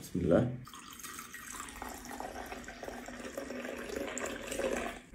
بسم الله.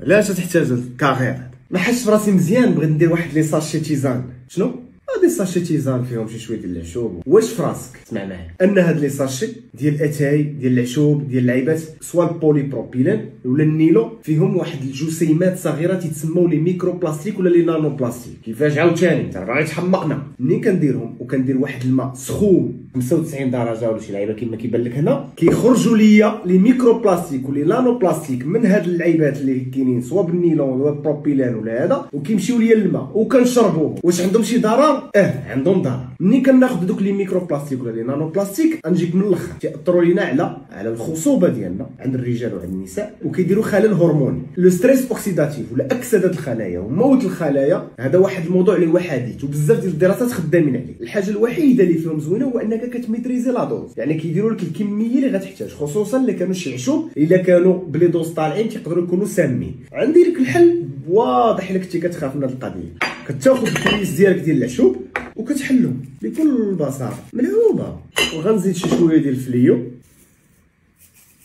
علاش تحتاج الكاغير؟ ما حسش براسي مزيان، بغيت ندير واحد لي ساشي تيزان. شنو؟ هادي ساشي تيزان فيهم شي شويه ديال العشوب. واش في راسك اسمع معايا ان هاد لي ساشي ديال الاتاي ديال العشوب ديال اللعيبات سوا البولي بروبيلين ولا النيلو فيهم واحد الجسيمات صغيره تيتسموا لي ميكرو بلاستيك ولا لي نانو بلاستيك. كيفاش عاوتاني انت باغي تحمقنا؟ منين كنديرهم وكندير واحد الماء سخون 95 درجه ولا شي لعيبه كما كيبان لك هنا، كيخرجوا ليا لي ميكرو بلاستيك ولي نانو بلاستيك من هاد اللعيبات اللي كاينين سوا بالنيلون ولا البروبيلين ولا هذا، وكيمشيو ليا للماء وكنشربوه. واش عندهم شي ضرر؟ عندهم ضرر. ملي كناخذ دوك لي ميكرو بلاستيك ولا لي نانو بلاستيك نجيك من الاخر تاثروا لينا على الخصوبه ديالنا عند الرجال وعند النساء، وكيديروا خلل هرموني. لو ستريس اوكسيداتيف ولا اكسده الخلايا وموت الخلايا، هذا واحد الموضوع اللي هو حديث وبزاف ديال الدراسات خدامين عليه. الحاجه الوحيده اللي فيهم زوينه هو انك كتميتريزي لا دوز، يعني كيديروا لك الكميه اللي غتحتاج، خصوصا اللي كانوا شي عشوب الا كانوا بلي دوز طالعين تيقدروا يكونوا سامين. عندي لك الحل واضح، الا كنتي كتخاف من هذه القضيه كتاخذ الكيس ديالك ديال العشوب وكتحلهم بكل بساطه ملعوبه، وغنزيد شي شويه ديال الفليو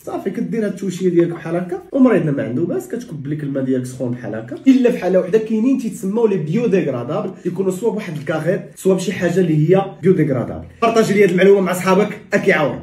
صافي. كدير هاد التوشيه ديالك بحال هكا، ومريضنا ما عنده باس كتكب لك الماء ديالك سخون بحال هكا. الا في حاله وحده كاينين تيتسموا لي بيو ديغرادابل، يكونوا سوا بواحد الكاغير سوا بشي حاجه اللي هي بيو ديغرادابل. بارطاجي لي هاد المعلومه مع صحابك، اكي عاون.